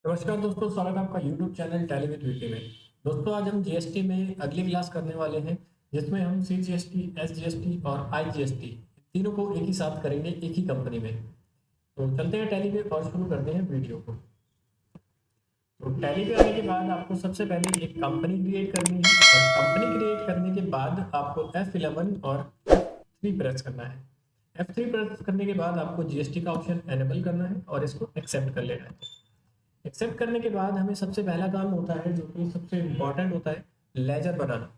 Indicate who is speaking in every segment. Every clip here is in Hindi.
Speaker 1: नमस्कार दोस्तों, स्वागत है आपका YouTube channel Tally with VK में। दोस्तों, आज हम जीएसटी में अगली क्लास करने वाले हैं, जिसमें हम सीजीएसटी, एसजीएसटी और आईजीएसटी तीनों को एक ही साथ करेंगे एक ही कंपनी में। तो चलते हैं टैली पे और शुरू करते हैं वीडियो को। तो टैली पे आने के बाद आपको सबसे पहले एक कंपनी क्रिएट करनी है और कंपनी क्रिएट करने के बाद आपको F11 और F3 प्रेस करना है। F3 प्रेस करने के बाद आपको जीएसटी का ऑप्शन एनेबल करना है और इसको एक्सेप्ट कर लेना है। एक्सेप्ट करने के बाद हमें सबसे पहला काम होता है, जो कि सबसे इम्पॉर्टेंट होता है, लेजर बनाना।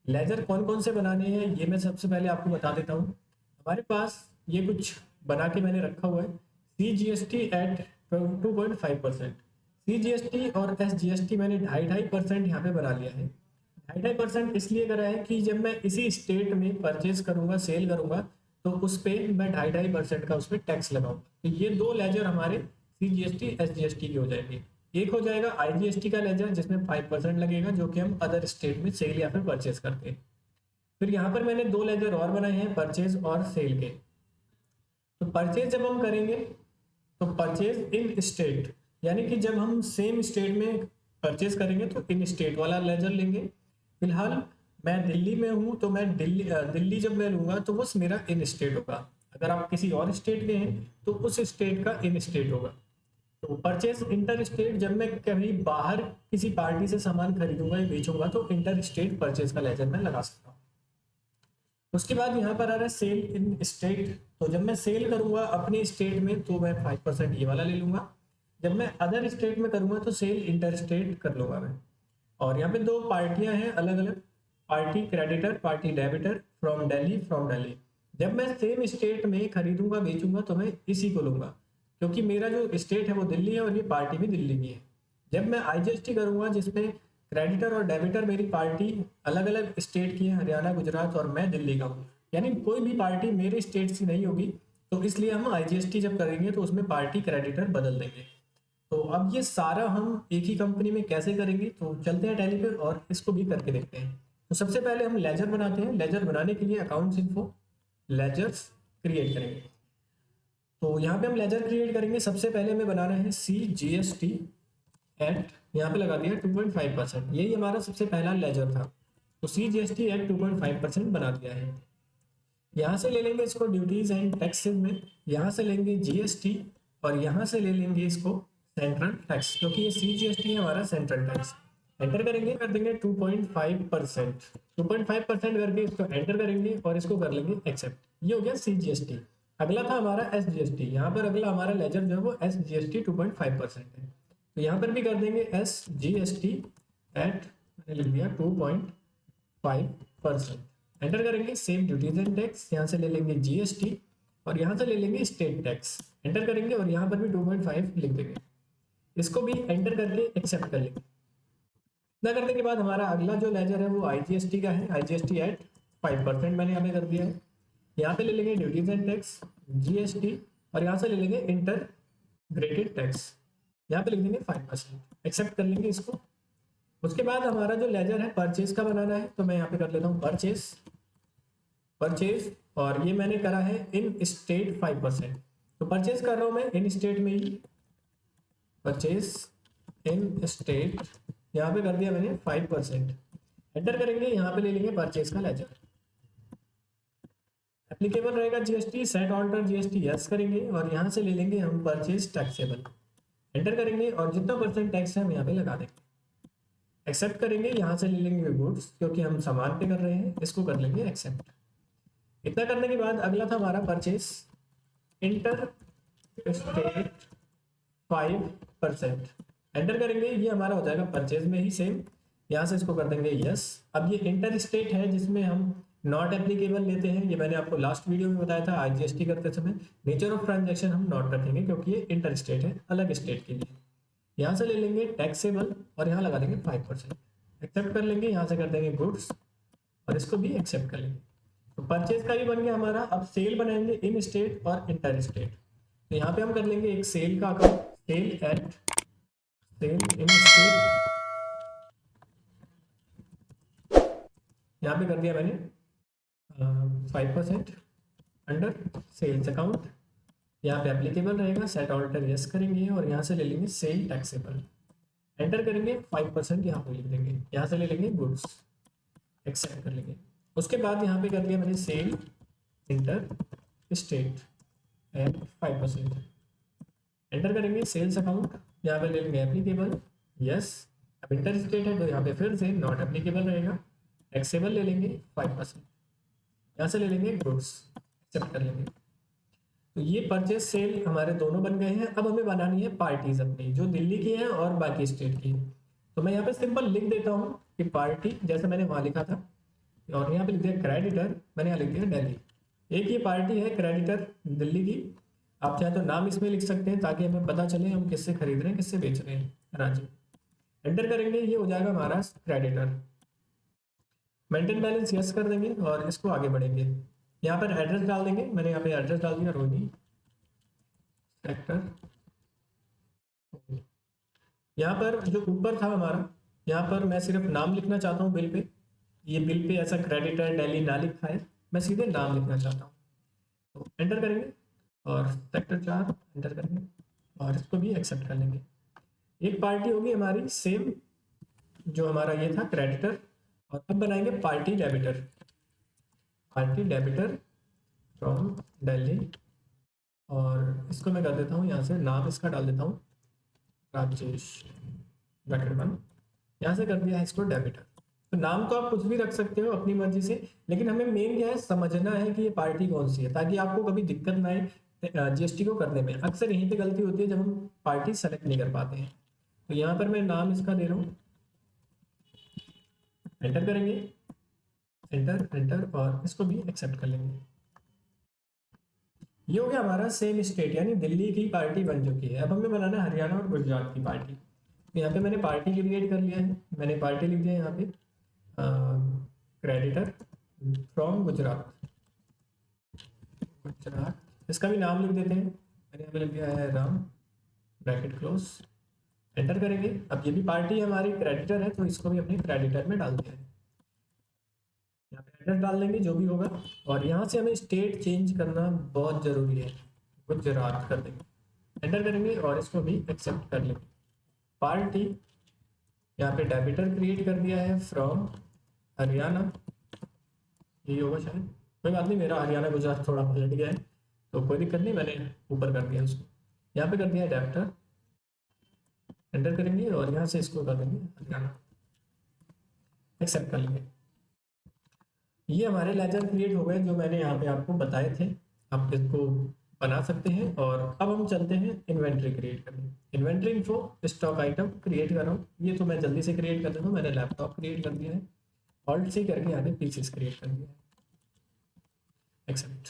Speaker 1: लेजर कौन कौन से बनाने हैं ये मैं सबसे पहले आपको बता देता हूँ। हमारे पास ये कुछ बना के मैंने रखा हुआ है। सी जी एस टी एट 2.5%, सी जी एस टी और एस जी एस टी मैंने 2.5% यहाँ पे बना लिया है। 2.5% इसलिए करा है कि जब मैं इसी स्टेट में परचेज करूंगा, सेल करूंगा, तो उस पर मैं 2.5% का उस पर टैक्स लगाऊंगा। तो ये दो लेजर हमारे C G S T S G S T की हो जाएगी। एक हो जाएगा आई जी एस टी का लेजर, जिसमें 5% लगेगा, जो कि हम अदर स्टेट में सेल या फिर परचेज करते हैं। फिर यहाँ पर मैंने दो लेजर और बनाए हैं, परचेज और सेल के। तो परचेज जब हम करेंगे तो परचेज इन स्टेट, यानी कि जब हम सेम स्टेट में परचेज करेंगे तो इन स्टेट वाला लेजर लेंगे। फिलहाल मैं दिल्ली में हूँ, तो मैं दिल्ली जब मैं लूंगा तो वो मेरा इन स्टेट होगा। अगर आप किसी और स्टेट के हैं तो उस स्टेट का इन स्टेट होगा। तो परचेज इंटर स्टेट, जब मैं कभी बाहर किसी पार्टी से सामान खरीदूंगा या बेचूंगा तो इंटर स्टेट परचेज का लेजर मैं लगा सकता हूँ। उसके बाद यहाँ पर आ रहा है सेल इन स्टेट। तो जब मैं सेल करूंगा अपने स्टेट में तो मैं 5% ये वाला ले लूंगा। जब मैं अदर स्टेट में करूंगा तो सेल इंटर स्टेट कर लूंगा मैं। और यहाँ पे दो पार्टियां हैं अलग अलग, party creditor, party debtor, from Delhi. जब मैं सेम स्टेट में खरीदूंगा बेचूंगा तो मैं इसी को लूंगा, क्योंकि मेरा जो स्टेट है वो दिल्ली है और ये पार्टी भी दिल्ली की है। जब मैं आईजीएसटी करूंगा, जिसमें क्रेडिटर और डेबिटर मेरी पार्टी अलग अलग स्टेट की है, हरियाणा, गुजरात, और मैं दिल्ली का हूँ, यानी कोई भी पार्टी मेरे स्टेट से नहीं होगी, तो इसलिए हम आईजीएसटी जब करेंगे तो उसमें पार्टी क्रेडिटर बदल देंगे। तो अब ये सारा हम एक ही कंपनी में कैसे करेंगे, तो चलते हैं टैली पे और इसको भी करके देखते हैं। तो सबसे पहले हम लेजर बनाते हैं। लेजर बनाने के लिए अकाउंट्स इन्फो, लेजर्स क्रिएट करेंगे। तो यहाँ पे हम लेजर क्रिएट करेंगे। सबसे पहले हमें बनाना है सी जी एस टी एट, यहाँ पे लगा दिया 2.5%, यही हमारा सबसे पहला लेजर था। तो सी जी एस टी एट 2.5% बना दिया है। यहाँ से ले लेंगे इसको ड्यूटीज एंड टैक्सेस में, यहाँ से लेंगे जीएसटी और यहाँ से ले लेंगे इसको सेंट्रल टैक्स, क्योंकि ये सीजीएसटी है हमारा सेंट्रल टैक्स। एंटर करेंगे, कर देंगे 2.5%। 2.5% करके इसको एंटर करेंगे और इसको कर लेंगे एक्सेप्ट। ये हो गया सीजीएसटी। अगला था हमारा एसजीएसटी। यहाँ पर अगला हमारा लेजर जो है वो एसजीएसटी 2.5% है। तो यहाँ पर भी कर देंगे एसजीएसटी एट, मैंने लिख दिया 2.5%। एंटर करेंगे, सेव ड्यूटीज एंड टैक्स, यहाँ से ले लेंगे जीएसटी और यहाँ से ले लेंगे स्टेट टैक्स। एंटर करेंगे और यहाँ पर भी 2.5 लिख देंगे। इसको भी एंटर करके एक्सेप्ट कर लेंगे। इतना करने के बाद हमारा अगला जो लेजर है वो आईजीएसटी का है। आईजीएसटी एट 5% मैंने यहाँ पे कर दिया है। यहाँ पे ले लेंगे ड्यूटीज एंड टैक्स, जीएसटी, और यहाँ से ले लेंगे इंटरग्रेटेड टैक्स, यहाँ पे लिख देंगे 5%। एक्सेप्ट कर लेंगे इसको। उसके बाद हमारा जो लेजर है परचेज का बनाना है, तो मैं यहाँ पे कर लेता हूँ परचेज, परचेज, और ये मैंने करा है इन स्टेट 5%। तो परचेज कर रहा हूँ मैं इन स्टेट में ही, परचेज इन स्टेट, यहाँ पे कर दिया मैंने 5%। एंटर करेंगे, यहाँ पे ले लेंगे परचेज का लेजर। एप्लीकेबल रहेगा GST, set alter GST yes करेंगे और यहाँ से ले लेंगे हम परचेज टैक्सेबल। एंटर करेंगे और जितना परसेंट टैक्स है हम यहाँ पे लगा देंगे। एक्सेप्ट करेंगे, यहाँ से ले लेंगे गुड्स, क्योंकि हम सामान पे कर रहे हैं, इसको कर लेंगे एक्सेप्ट। इतना करने के बाद अगला था हमारा परचेज इंटर स्टेट 5%। एंटर करेंगे, ये हमारा हो जाएगा परचेज में ही सेम, यहाँ से इसको कर देंगे यस। अब ये इंटर स्टेट है जिसमें हम नॉट एप्लीकेबल लेते हैं, ये मैंने आपको लास्ट वीडियो में बताया था। आईजीएसटी करते समय नेचर ऑफ ट्रांजैक्शन हम नॉट रखेंगे, क्योंकि ये इंटर स्टेट है, अलग स्टेट के लिए। यहाँ से ले लेंगे टैक्सेबल और यहाँ लगा देंगे 5%। एक्सेप्ट कर लेंगे, यहाँ से कर देंगे गुड्स और इसको भी एक्सेप्ट कर लेंगे। तो परचेज का भी बन गया हमारा। अब सेल बनाएंगे इन स्टेट और इंटर स्टेट। तो यहाँ पे हम कर लेंगे एक सेल का account, sale at, sale in state, यहाँ पे कर दिया मैंने 5% अंडर सेल्स अकाउंट। यहाँ पे एप्लीकेबल रहेगा, सेट ऑल्टर यस करेंगे और यहाँ से ले लेंगे सेल टैक्सेबल, एंटर करेंगे 5% यहाँ पे लिख देंगे, यहाँ से ले लेंगे गुड्स, एक्सेप्ट कर लेंगे। उसके बाद यहाँ पे कर लिया मैंने sale inter state and 5%, enter करेंगे सेल्स अकाउंट, यहाँ पे ले लेंगे एप्लीकेबल यस, अब इंटर स्टेट है तो यहाँ पे फिर से नॉट एप्लीकेबल रहेगा, टैक्सेबल ले लेंगे 5%, यहाँ से ले लेंगे गुड्स, एक्सेप्ट कर लेंगे। तो ये परचेज सेल हमारे दोनों बन गए हैं। अब हमें बनानी है पार्टीज अपनी जो दिल्ली की हैं और बाकी स्टेट की हैं। तो मैं यहाँ पे सिंपल लिख देता हूँ कि पार्टी, जैसे मैंने वहाँ लिखा था, और यहाँ पे लिख दिया क्रेडिटर, मैंने यहाँ लिख दिया दिल्ली। एक ये पार्टी है क्रेडिटर दिल्ली की, आप चाहे तो नाम इसमें लिख सकते हैं ताकि हमें पता चले हम किससे खरीद रहे हैं, किससे बेच रहे हैं। राजू, एंटर करेंगे, ये हो जाएगा हमारा क्रेडिटर। मेंटेन बैलेंस यस कर देंगे और इसको आगे बढ़ेंगे। यहाँ पर एड्रेस डाल देंगे, मैंने यहाँ पे एड्रेस डाल दिया रोहिणी सेक्टर। यहाँ पर जो ऊपर था हमारा, यहाँ पर मैं सिर्फ नाम लिखना चाहता हूँ बिल पे, ये बिल पे ऐसा क्रेडिटर दिल्ली ना लिखा है, मैं सीधे नाम लिखना चाहता हूँ। तो एंटर करेंगे और सेक्टर 4 एंटर करेंगे और इसको भी एक्सेप्ट कर लेंगे। एक पार्टी होगी हमारी सेम जो हमारा ये था क्रेडिटर, और अब बनाएंगे party debtor, party debtor from Delhi, और इसको मैं कर देता हूँ यहाँ से नाम इसका डाल देता हूँ राजेश ब्रैकेट बंद, यहाँ से कर दिया है इसको डेबिटर। तो नाम तो आप कुछ भी रख सकते हो अपनी मर्जी से, लेकिन हमें मेन क्या है समझना है कि ये पार्टी कौन सी है, ताकि आपको कभी दिक्कत ना आए जीएसटी को करने में। अक्सर यहीं पे गलती होती है जब हम पार्टी सेलेक्ट नहीं कर पाते हैं। तो यहाँ पर मैं नाम इसका दे रहा हूँ, एंटर करेंगे, एंटर एंटर और इसको भी एक्सेप्ट कर लेंगे। ये हो गया हमारा सेम स्टेट, यानी दिल्ली की पार्टी बन चुकी है। अब हमें बनाना है हरियाणा और गुजरात की पार्टी। यहाँ पे मैंने पार्टी क्रिएट कर लिया है, मैंने पार्टी लिख दिया है यहाँ पे क्रेडिटर फ्रॉम गुजरात, गुजरात, इसका भी नाम लिख देते हैं, मैंने यहाँ पे लिख दिया है राम ब्रैकेट क्लोज, एंटर करेंगे। अब ये भी पार्टी हमारी क्रेडिटर है तो इसको भी अपने क्रेडिटर में डाल दिया है। यहाँ पे एड्रेस डाल देंगे जो भी होगा, और यहाँ से हमें स्टेट चेंज करना बहुत ज़रूरी है, गुजरात कर देंगे, एंटर करेंगे और इसको भी एक्सेप्ट कर लेंगे। पार्टी यहाँ पे डेबिटर क्रिएट कर दिया है फ्रॉम हरियाणा, यही होगा शायद, कोई बात नहीं, मेरा हरियाणा गुजरात थोड़ा पलट गया है तो कोई दिक्कत नहीं, मैंने ऊपर कर दिया उसको, यहाँ पे कर दिया है डेबिटर, एंटर करेंगे और यहाँ से इसको कर देंगे हरियाणा, एक्सेप्ट कर लेंगे। ये हमारे लेजर क्रिएट हो गए जो मैंने यहाँ पे आपको बताए थे, आप इसको बना सकते हैं। और अब हम चलते हैं इन्वेंट्री क्रिएट करने। Inventory info stock item create कर रहा हूँ, ये तो मैं जल्दी से क्रिएट कर देता हूँ, मैंने लैपटॉप क्रिएट कर दिया है, ऑल्ट सी करके यहाँ पे पीसीस क्रिएट कर दिया है, एक्सेप्ट,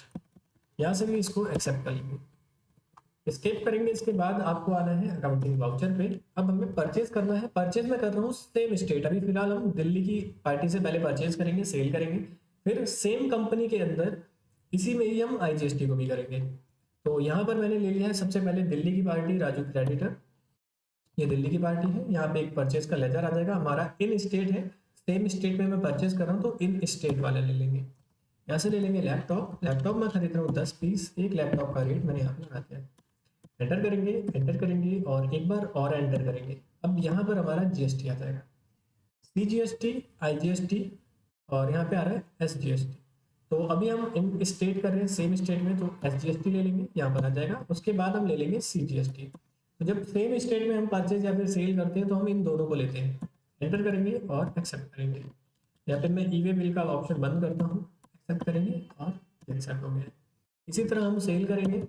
Speaker 1: यहाँ से भी इसको एक्सेप्ट कर लेंगे, स्केप करेंगे। इसके बाद आपको आना है अकाउंटिंग वाउचर पे। अब हमें परचेज करना है, परचेज में कर रहा हूँ सेम स्टेट, अभी फिलहाल हम दिल्ली की पार्टी से पहले परचेज करेंगे, सेल करेंगे, फिर सेम कंपनी के अंदर इसी में ही हम आईजीएसटी को भी करेंगे। तो यहाँ पर मैंने ले लिया है सबसे पहले दिल्ली की पार्टी, राजू क्रेडिटर, ये दिल्ली की पार्टी है। यहाँ पे एक परचेज का लेजर आ जाएगा, हमारा इन स्टेट है, सेम स्टेट में मैं परचेज कर रहा हूँ तो इन स्टेट वाला ले लेंगे। यहाँ से ले लेंगे लैपटॉप, लैपटॉप मैं खरीद रहा हूँ 10 पीस, एक लैपटॉप का रेट मैंने यहाँ पे लगा दिया है, एंटर करेंगे और एक बार और एंटर करेंगे। अब यहाँ पर हमारा जीएसटी आ जाएगा, सीजीएसटी, आईजीएसटी और यहाँ पे आ रहा है एसजीएसटी। तो अभी हम इन स्टेट कर रहे हैं सेम स्टेट में, तो एसजीएसटी ले लेंगे, यहाँ पर आ जाएगा। उसके बाद हम ले लेंगे सीजीएसटी। तो जब सेम स्टेट में हम परचेज या फिर सेल करते हैं तो हम इन दोनों को लेते हैं, एंटर करेंगे और एक्सेप्ट करेंगे। यहाँ पे मैं ई वे बिल का ऑप्शन बंद करता हूँ, एक्सेप्ट करेंगे और एक्सेप्ट हो गया। इसी तरह हम सेल करेंगे,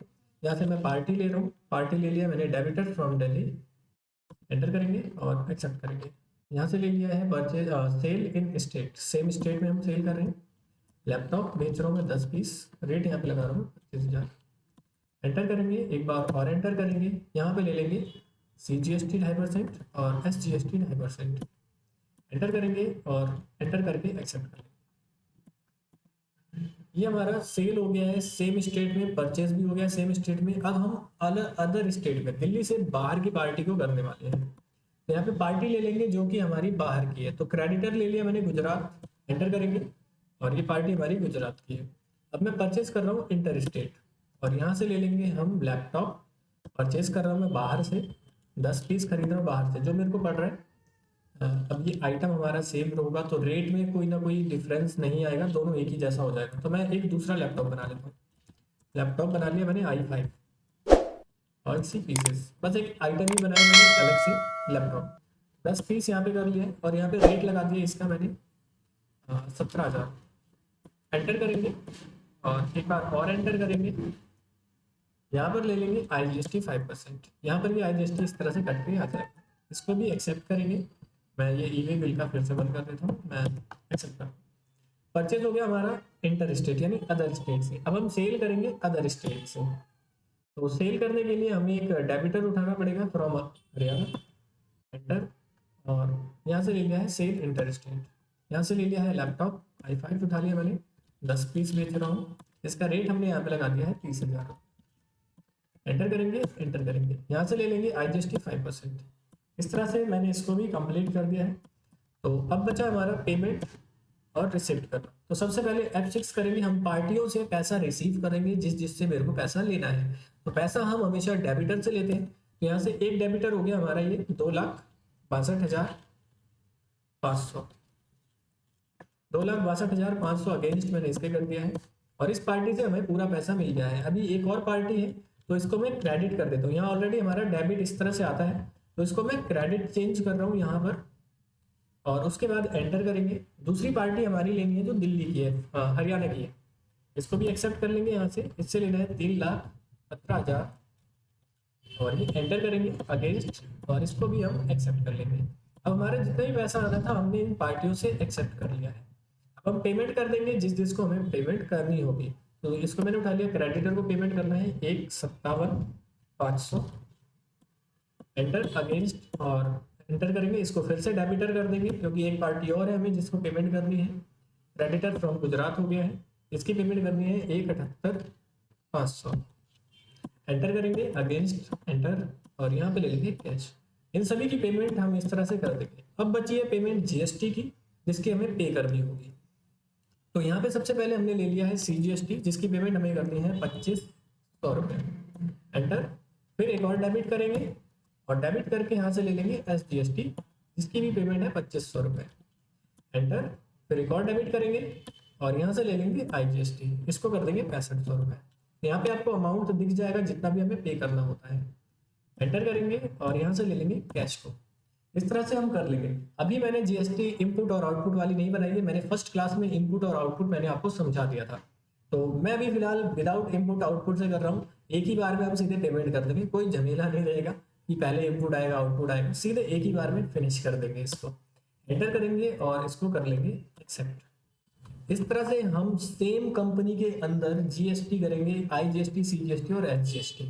Speaker 1: यहाँ से मैं पार्टी ले रहा हूँ, पार्टी ले लिया मैंने डेबिटर फ्रॉम दिल्ली, एंटर करेंगे और एक्सेप्ट करेंगे। यहाँ से ले लिया है purchase sale in state, same state में हम सेल कर रहे हैं, लैपटॉप बेच रहा हूँ मैं 10 पीस, रेट यहाँ पे लगा रहा हूँ 25,000, एंटर करेंगे, एक बार और एंटर करेंगे। यहाँ पे ले लेंगे सीजीएसटी 2.5% और एसजीएसटी 2.5%, एंटर करेंगे और एंटर करके एक्सेप्ट करेंगे। ये हमारा सेल हो गया है सेम स्टेट में, परचेज भी हो गया सेम स्टेट में। अब हम अदर स्टेट में दिल्ली से बाहर की पार्टी को करने वाले हैं, तो यहाँ पे पार्टी ले लेंगे जो कि हमारी बाहर की है। तो क्रेडिटर ले लिया मैंने गुजरात, एंटर करेंगे और ये पार्टी हमारी गुजरात की है। अब मैं परचेज कर रहा हूँ इंटर स्टेट, और यहाँ से ले लेंगे हम लैपटॉप। परचेज कर रहा हूँ मैं बाहर से, 10 पीस खरीद रहा हूँ बाहर से, जो मेरे को पड़ रहा है। अब ये आइटम हमारा सेम होगा तो रेट में कोई ना कोई डिफरेंस नहीं आएगा, दोनों एक ही जैसा हो जाएगा। तो मैं एक दूसरा लैपटॉप बना लेता हूँ। लैपटॉप बना लिया मैंने i5 और इसी पीसेस, बस एक आइटम ही बनाया मैंने अलग से लैपटॉप। 10 पीस यहाँ पे कर लिया है और यहाँ पे रेट लगा दिया इसका मैंने 17,000। एंटर करेंगे और एक बार और एंटर करेंगे। यहाँ पर ले लेंगे IGST 5%। यहाँ पर भी IGST इस तरह से कट के आ जाएगा, इसको भी एक्सेप्ट करेंगे। मैं ये ई वे बिल का फिर से बंद कर देता हूँ, मैं एक्सेप्ट कर। परचेज हो गया हमारा इंटर स्टेट यानी अदर स्टेट से। अब हम सेल करेंगे अदर स्टेट से। तो सेल करने के लिए हमें एक डेबिटर उठाना पड़ेगा फ्रॉम हरियाणा। एंटर, और यहाँ से ले लिया है सेल इंटर स्टेट। यहाँ से ले लिया है लैपटॉप i5 उठा लिया मैंने, 10 पीस बेच रहा हूँ। इसका रेट हमने यहाँ पे लगा दिया है 30,000। एंटर करेंगे, एंटर करेंगे, यहाँ से ले लेंगे IGST 5%। इस तरह से मैंने इसको भी कंप्लीट कर दिया है। तो अब बचा हमारा पेमेंट और रिसिप्ट करना। तो सबसे पहले F6 करेंगे, हम पार्टियों से पैसा रिसीव करेंगे जिससे मेरे को पैसा लेना है। तो पैसा हम हमेशा डेबिटर से लेते हैं। तो यहाँ से एक डेबिटर हो गया हमारा ये 2,62,500। 2,62,500 अगेंस्ट मैंने इसके कर दिया है और इस पार्टी से हमें पूरा पैसा मिल गया है। अभी एक और पार्टी है तो इसको मैं क्रेडिट कर देता हूँ। यहाँ ऑलरेडी हमारा डेबिट इस तरह से आता है तो इसको मैं क्रेडिट चेंज कर रहा हूँ यहाँ पर, और उसके बाद एंटर करेंगे। दूसरी पार्टी हमारी लेनी है जो दिल्ली की है, हरियाणा की है। इसको भी एक्सेप्ट कर लेंगे यहाँ से। इससे लेना है 3,17,000 और ये एंटर करेंगे अगेंस्ट, और इसको भी हम एक्सेप्ट कर लेंगे। अब हमारा जितना भी पैसा आना था हमने इन पार्टियों से एक्सेप्ट कर लिया है। अब हम पेमेंट कर देंगे जिसको हमें पेमेंट करनी होगी। तो इसको मैंने उठा लिया, क्रेडिटर को पेमेंट करना है 1,57,500। एंटर अगेंस्ट और एंटर करेंगे। इसको फिर से डेबिटर कर देंगे क्योंकि एक पार्टी और है हमें जिसको पेमेंट करनी है। क्रेडिटर फ्रॉम गुजरात हो गया है, इसकी पेमेंट करनी है 1,78,500। एंटर करेंगे अगेंस्ट, एंटर, और यहाँ पे ले लेंगे कैश। इन सभी की पेमेंट हम इस तरह से कर देंगे। अब बची है पेमेंट GST की जिसकी हमें पे करनी होगी। तो यहाँ पे सबसे पहले हमने ले लिया है CGST जिसकी पेमेंट हमें करनी है 2,500 रुपये। एंटर, फिर एक और डेबिट करेंगे और डेबिट करके यहाँ से ले लेंगे SGST जिसकी भी पेमेंट है 2,500 रुपये। एंटर, फिर एक और डेबिट करेंगे और यहाँ से ले लेंगे IGST, इसको कर देंगे 6500 रुपये। यहाँ पे आपको अमाउंट दिख जाएगा जितना भी हमें पे करना होता है। एंटर करेंगे और यहाँ से ले लेंगे कैश को। इस तरह से हम कर लेंगे। अभी मैंने GST इनपुट और आउटपुट वाली नहीं बनाई है, मैंने फर्स्ट क्लास में इनपुट और आउटपुट मैंने आपको समझा दिया था। तो मैं अभी फिलहाल विदाउट इनपुट आउटपुट से कर रहा हूँ। एक ही बार में हम सीधे पेमेंट कर देंगे, कोई झमेला नहीं रहेगा कि पहले इनपुट आएगा आउटपुट आएगा, सीधे एक ही बार में फिनिश कर देंगे इसको। एंटर करेंगे और इसको कर लेंगे एक्सेप्ट। इस तरह से हम सेम कंपनी के अंदर GST करेंगे, IGST, CGST और SGST।